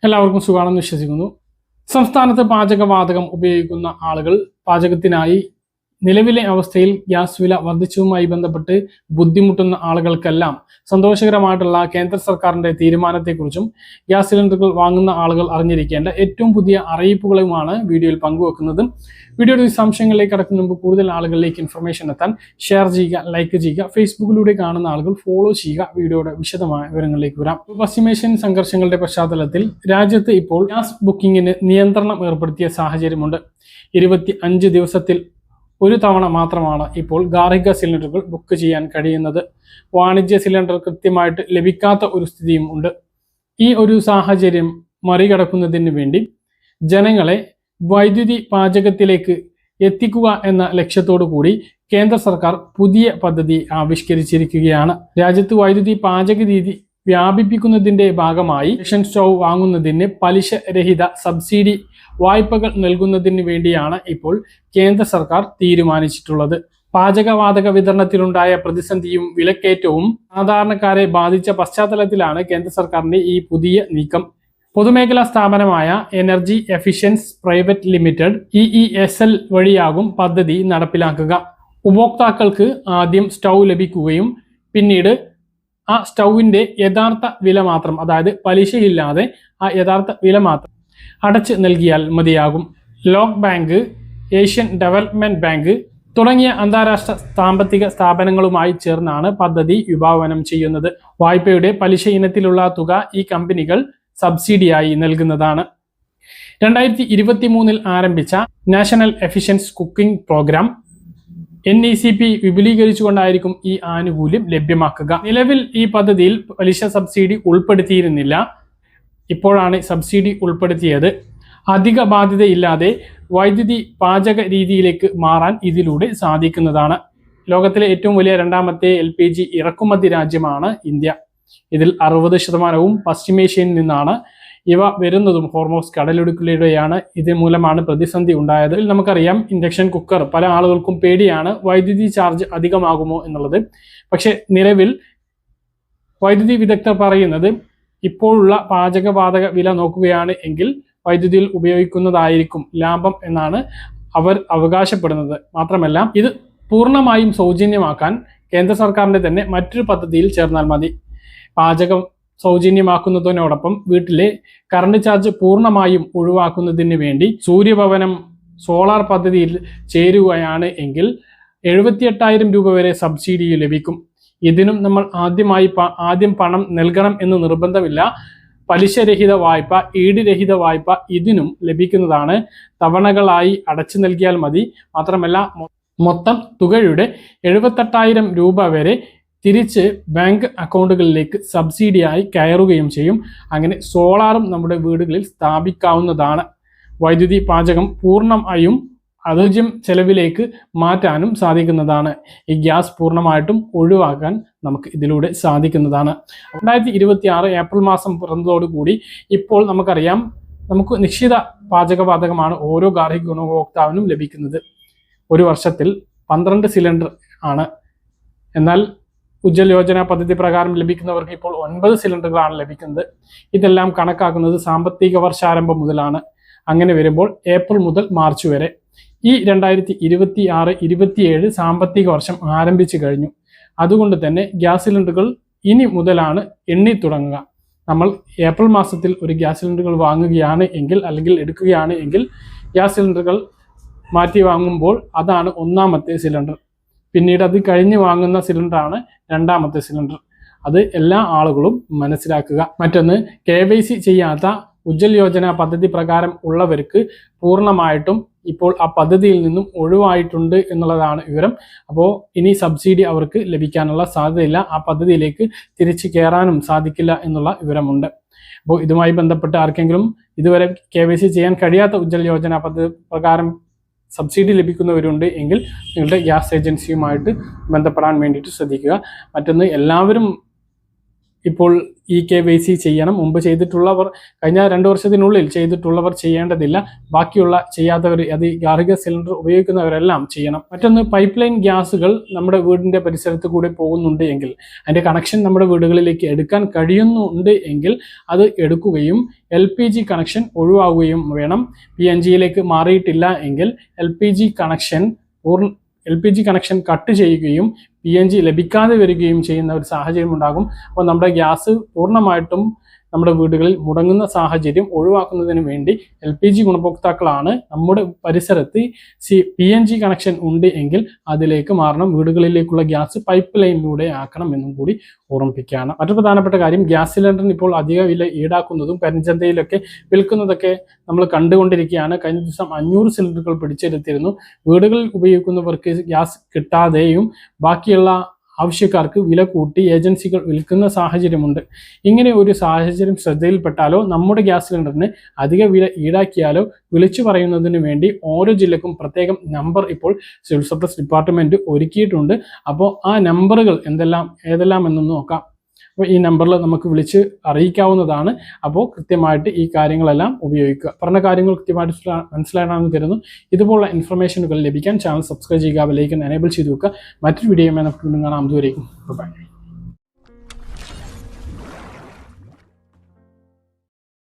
എല്ലാവർക്കും സുഖമാണെന്ന് വിശ്വസിക്കുന്നു. സംസ്ഥാനത്ത് പാചകവാതകം ഉപയോഗിക്കുന്ന ആളുകൾ പാചകത്തിനായി നിലവിലെ അവസ്ഥയിൽ ഗ്യാസ് വില വർദ്ധിച്ചതുമായി ബന്ധപ്പെട്ട് ബുദ്ധിമുട്ടുന്ന ആളുകൾക്കെല്ലാം സന്തോഷകരമായിട്ടുള്ള കേന്ദ്ര സർക്കാരിന്റെ തീരുമാനത്തെക്കുറിച്ചും ഗ്യാസ് സിലിണ്ടറുകൾ വാങ്ങുന്ന ആളുകൾ അറിഞ്ഞിരിക്കേണ്ട ഏറ്റവും പുതിയ അറിയിപ്പുകളുമാണ് വീഡിയോയിൽ പങ്കുവെക്കുന്നത്. വീഡിയോയുടെ വിശദാംശങ്ങളിലേക്ക് കടക്കുന്ന മുമ്പ് കൂടുതൽ ആളുകളിലേക്ക് ഇൻഫർമേഷൻ എത്താൻ ഷെയർ ചെയ്യുക, ലൈക്ക് ചെയ്യുക, ഫേസ്ബുക്കിലൂടെ കാണുന്ന ആളുകൾ ഫോളോ ചെയ്യുക. വീഡിയോയുടെ വിശദമായ വിവരങ്ങളിലേക്ക് വരാം. പശ്ചിമേഷ്യൻ സംഘർഷങ്ങളുടെ പശ്ചാത്തലത്തിൽ രാജ്യത്ത് ഇപ്പോൾ ഗ്യാസ് ബുക്കിങ്ങിന് നിയന്ത്രണം ഏർപ്പെടുത്തിയ സാഹചര്യമുണ്ട്. 25 ദിവസത്തിൽ ഒരു തവണ മാത്രമാണ് ഇപ്പോൾ ഗാർഹിക സിലിണ്ടറുകൾ ബുക്ക് ചെയ്യാൻ കഴിയുന്നത്. വാണിജ്യ സിലിണ്ടർ കൃത്യമായിട്ട് ലഭിക്കാത്ത ഒരു സ്ഥിതിയും ഉണ്ട്. ഈ ഒരു സാഹചര്യം മറികടക്കുന്നതിന് വേണ്ടി ജനങ്ങളെ വൈദ്യുതി പാചകത്തിലേക്ക് എത്തിക്കുക എന്ന ലക്ഷ്യത്തോടു കൂടി കേന്ദ്ര സർക്കാർ പുതിയ പദ്ധതി ആവിഷ്കരിച്ചിരിക്കുകയാണ്. രാജ്യത്ത് വൈദ്യുതി പാചക രീതി വ്യാപിപ്പിക്കുന്നതിന്റെ ഭാഗമായി ഇൻഡക്ഷൻ സ്റ്റൗ വാങ്ങുന്നതിന് പലിശ രഹിത സബ്സിഡി വായ്പകൾ നൽകുന്നതിന് വേണ്ടിയാണ് ഇപ്പോൾ കേന്ദ്ര സർക്കാർ തീരുമാനിച്ചിട്ടുള്ളത്. പാചകവാതക വിതരണത്തിലുണ്ടായ പ്രതിസന്ധിയും വിലക്കയറ്റവും സാധാരണക്കാരെ ബാധിച്ച പശ്ചാത്തലത്തിലാണ് കേന്ദ്ര സർക്കാരിന്റെ ഈ പുതിയ നീക്കം. പൊതുമേഖലാ സ്ഥാപനമായ energy Ephesians private limited EESL വഴിയാകും പദ്ധതി നടപ്പിലാക്കുക. ഉപഭോക്താക്കൾക്ക് ആദ്യം സ്റ്റൗ ലഭിക്കുകയും പിന്നീട് ആ സ്റ്റൗവിന്റെ യഥാർത്ഥ വില മാത്രം, അതായത് പലിശയില്ലാതെ ആ യഥാർത്ഥ വില മാത്രം അടച്ച് നൽകിയാൽ മതിയാകും. ലോക് ബാങ്ക്, ഏഷ്യൻ ഡെവലപ്മെന്റ് ബാങ്ക് തുടങ്ങിയ അന്താരാഷ്ട്ര സാമ്പത്തിക സ്ഥാപനങ്ങളുമായി ചേർന്നാണ് പദ്ധതി വിഭാവനം ചെയ്യുന്നത്. വായ്പയുടെ പലിശ ഇനത്തിലുള്ള തുക ഈ കമ്പനികൾ സബ്സിഡിയായി നൽകുന്നതാണ്. 2023 ആരംഭിച്ച national efficient cooking programme NECP വിപുലീകരിച്ചുകൊണ്ടായിരിക്കും ഈ ആനുകൂല്യം ലഭ്യമാക്കുക. നിലവിൽ ഈ പദ്ധതിയിൽ പലിശ സബ്സിഡി ഉൾപ്പെടുത്തിയിരുന്നില്ല. ഇപ്പോഴാണ് സബ്സിഡി ഉൾപ്പെടുത്തിയത്. അധിക ബാധ്യതയില്ലാതെ വൈദ്യുതി പാചക രീതിയിലേക്ക് മാറാൻ ഇതിലൂടെ സാധിക്കുന്നതാണ്. ലോകത്തിലെ ഏറ്റവും വലിയ രണ്ടാമത്തെ LPG ഇറക്കുമതി രാജ്യമാണ് ഇന്ത്യ. ഇതിൽ 60% പശ്ചിമേഷ്യയിൽ നിന്നാണ്. ഇവ വരുന്നതും ഹോർമോസ് കടലിടുക്കിലൂടെയാണ്. ഇത് മൂലമാണ് പ്രതിസന്ധി ഉണ്ടായത്. നമുക്കറിയാം, ഇൻഡക്ഷൻ കുക്കർ പല ആളുകൾക്കും പേടിയാണ്, വൈദ്യുതി ചാർജ് അധികമാകുമോ എന്നുള്ളത്. പക്ഷെ നിലവിൽ വൈദ്യുതി വിദഗ്ധർ പറയുന്നത് ഇപ്പോഴുള്ള പാചകവാതക വില നോക്കുകയാണ് എങ്കിൽ വൈദ്യുതിയിൽ ഉപയോഗിക്കുന്നതായിരിക്കും ലാഭം എന്നാണ് അവർ അവകാശപ്പെടുന്നത്. മാത്രമല്ല, ഇത് പൂർണ്ണമായും സൗജന്യമാക്കാൻ കേന്ദ്ര സർക്കാരിന്റെ തന്നെ മറ്റൊരു പദ്ധതിയിൽ ചേർന്നാൽ മതി. പാചകം സൗജന്യമാക്കുന്നതിനോടൊപ്പം വീട്ടിലെ കറണ്ട് ചാർജ് പൂർണ്ണമായും ഒഴിവാക്കുന്നതിന് വേണ്ടി സൂര്യഭവനം സോളാർ പദ്ധതിയിൽ ചേരുകയാണ് എങ്കിൽ 78,000 രൂപ വരെ സബ്സിഡി ലഭിക്കും. ഇതിനും നമ്മൾ ആദ്യം പണം നൽകണം എന്ന് നിർബന്ധമില്ല. പലിശരഹിത വായ്പ, ഈട് രഹിത വായ്പ ഇതിനും ലഭിക്കുന്നതാണ്. തവണകളായി അടച്ചു നൽകിയാൽ മതി. മാത്രമല്ല, മൊത്തം തുകയുടെ 78,000 രൂപ വരെ തിരിച്ച് ബാങ്ക് അക്കൗണ്ടുകളിലേക്ക് സബ്സിഡിയായി കയറുകയും ചെയ്യും. അങ്ങനെ സോളാറും നമ്മുടെ വീടുകളിൽ സ്ഥാപിക്കാവുന്നതാണ്. വൈദ്യുതി പാചകം പൂർണ്ണമായും അധികം ചെലവിലേക്ക് മാറ്റാനും സാധിക്കുന്നതാണ്. ഈ ഗ്യാസ് പൂർണ്ണമായിട്ടും ഒഴിവാക്കാൻ നമുക്ക് ഇതിലൂടെ സാധിക്കുന്നതാണ്. 2026 ഏപ്രിൽ മാസം പിറന്നതോടുകൂടി ഇപ്പോൾ നമുക്കറിയാം, നമുക്ക് നിശ്ചിത പാചകവാതകമാണ് ഓരോ ഗാർഹിക ഗുണഭോക്താവിനും ലഭിക്കുന്നത്. ഒരു വർഷത്തിൽ 12 സിലിണ്ടർ ആണ്. എന്നാൽ ഉജ്ജ്വൽ യോജന പദ്ധതി പ്രകാരം ലഭിക്കുന്നവർക്ക് ഇപ്പോൾ 9 സിലിണ്ടറുകളാണ് ലഭിക്കുന്നത്. ഇതെല്ലാം കണക്കാക്കുന്നത് സാമ്പത്തിക വർഷാരംഭം മുതലാണ്. അങ്ങനെ വരുമ്പോൾ ഏപ്രിൽ മുതൽ മാർച്ച് വരെ ഈ 2026-27 സാമ്പത്തിക വർഷം ആരംഭിച്ചു കഴിഞ്ഞു. അതുകൊണ്ട് തന്നെ ഗ്യാസ് സിലിണ്ടറുകൾ ഇനി മുതലാണ് എണ്ണി തുടങ്ങുക. നമ്മൾ ഏപ്രിൽ മാസത്തിൽ ഒരു ഗ്യാസ് സിലിണ്ടറുകൾ വാങ്ങുകയാണ് എങ്കിൽ, അല്ലെങ്കിൽ എടുക്കുകയാണ് എങ്കിൽ, ഗ്യാസ് സിലിണ്ടറുകൾ മാറ്റി വാങ്ങുമ്പോൾ അതാണ് ഒന്നാമത്തെ സിലിണ്ടർ. പിന്നീട് അത് കഴിഞ്ഞ് വാങ്ങുന്ന സിലിണ്ടറാണ് രണ്ടാമത്തെ സിലിണ്ടർ. അത് എല്ലാ ആളുകളും മനസ്സിലാക്കുക. മറ്റൊന്ന്, KYC ചെയ്യാത്ത ഉജ്ജ്വൽ യോജന പദ്ധതി പ്രകാരം ഉള്ളവർക്ക് പൂർണ്ണമായിട്ടും ഇപ്പോൾ ആ പദ്ധതിയിൽ നിന്നും ഒഴിവായിട്ടുണ്ട് എന്നുള്ളതാണ് വിവരം. അപ്പോൾ ഇനി സബ്സിഡി അവർക്ക് ലഭിക്കാനുള്ള സാധ്യതയില്ല. ആ പദ്ധതിയിലേക്ക് തിരിച്ചു കയറാനും സാധിക്കില്ല എന്നുള്ള വിവരമുണ്ട്. അപ്പോൾ ഇതുമായി ബന്ധപ്പെട്ട് ആർക്കെങ്കിലും ഇതുവരെ KYC ചെയ്യാൻ കഴിയാത്ത ഉജ്ജ്വൽ യോജന പദ്ധതി പ്രകാരം സബ്സിഡി ലഭിക്കുന്നവരുണ്ട് എങ്കിൽ നിങ്ങളുടെ ഗ്യാസ് ഏജൻസിയുമായിട്ട് ബന്ധപ്പെടാൻ വേണ്ടിയിട്ട് ശ്രദ്ധിക്കുക. മറ്റൊന്ന്, എല്ലാവരും ഇപ്പോൾ KYC ചെയ്യണം. മുമ്പ് ചെയ്തിട്ടുള്ളവർ, കഴിഞ്ഞ 2 വർഷത്തിനുള്ളിൽ ചെയ്തിട്ടുള്ളവർ ചെയ്യേണ്ടതില്ല. ബാക്കിയുള്ള ചെയ്യാത്തവർ, അത് ഗാർഹിക സിലിണ്ടർ ഉപയോഗിക്കുന്നവരെല്ലാം ചെയ്യണം. മറ്റൊന്ന്, പൈപ്പ് ലൈൻ ഗ്യാസുകൾ നമ്മുടെ വീടിൻ്റെ പരിസരത്ത് കൂടി പോകുന്നുണ്ട് എങ്കിൽ, അതിൻ്റെ കണക്ഷൻ നമ്മുടെ വീടുകളിലേക്ക് എടുക്കാൻ കഴിയുന്നുണ്ട് എങ്കിൽ അത് എടുക്കുകയും LPG കണക്ഷൻ ഒഴിവാക്കുകയും വേണം. PNGയിലേക്ക് മാറിയിട്ടില്ല എങ്കിൽ LPG കണക്ഷൻ കട്ട് ചെയ്യുകയും PNG ലഭിക്കാതെ വരികയും ചെയ്യുന്ന ഒരു സാഹചര്യം ഉണ്ടാകും. അപ്പോൾ നമ്മുടെ ഗ്യാസ് പൂർണ്ണമായിട്ടും നമ്മുടെ വീടുകളിൽ മുടങ്ങുന്ന സാഹചര്യം ഒഴിവാക്കുന്നതിന് വേണ്ടി LPG ഗുണഭോക്താക്കളാണ് നമ്മുടെ പരിസരത്ത് PNG കണക്ഷൻ ഉണ്ട് എങ്കിൽ അതിലേക്ക് മാറണം. വീടുകളിലേക്കുള്ള ഗ്യാസ് പൈപ്പ് ലൈനിലൂടെ ആക്കണം എന്നും കൂടി ഓർമ്മിപ്പിക്കുകയാണ്. മറ്റൊരു പ്രധാനപ്പെട്ട കാര്യം, ഗ്യാസ് സിലിണ്ടറിന് ഇപ്പോൾ അധിക വില ഈടാക്കുന്നതും കരിഞ്ചന്തയിലൊക്കെ വിൽക്കുന്നതൊക്കെ നമ്മൾ കണ്ടുകൊണ്ടിരിക്കുകയാണ്. കഴിഞ്ഞ ദിവസം 500 സിലിണ്ടറുകൾ പിടിച്ചെടുത്തിരുന്നു. വീടുകളിൽ ഉപയോഗിക്കുന്നവർക്ക് ഗ്യാസ് കിട്ടാതെയും ബാക്കിയുള്ള ആവശ്യക്കാർക്ക് വില കൂട്ടി ഏജൻസികൾ വിൽക്കുന്ന സാഹചര്യമുണ്ട്. ഇങ്ങനെ ഒരു സാഹചര്യം ശ്രദ്ധയിൽപ്പെട്ടാലോ നമ്മുടെ ഗ്യാസ് സിലിണ്ടറിന് അധിക വില ഈടാക്കിയാലോ വിളിച്ചു പറയുന്നതിന് വേണ്ടി ഓരോ ജില്ലക്കും പ്രത്യേകം നമ്പർ ഇപ്പോൾ സിവിൽ സപ്ലൈസ് ഡിപ്പാർട്ട്മെന്റ് ഒരുക്കിയിട്ടുണ്ട്. അപ്പോൾ ആ നമ്പറുകൾ ഏതെല്ലാം എന്നൊന്ന് നോക്കാം. അപ്പോൾ ഈ നമ്പറിൽ നമുക്ക് വിളിച്ച് അറിയിക്കാവുന്നതാണ്. അപ്പോൾ കൃത്യമായിട്ട് ഈ കാര്യങ്ങളെല്ലാം ഉപയോഗിക്കുക. പറഞ്ഞ കാര്യങ്ങൾ കൃത്യമായിട്ട് മനസ്സിലാണെന്ന് കരുതുന്നു. ഇതുപോലുള്ള ഇൻഫർമേഷനുകൾ ലഭിക്കാൻ ചാനൽ സബ്സ്ക്രൈബ് ചെയ്യുക, ബെൽ ഐക്കൺ എനേബിൾ ചെയ്ത് വെക്കുക. മറ്റൊരു വീഡിയോയുമായി നമുക്ക് വീണ്ടും കാണാം. അതുവരേക്കും ബൈ.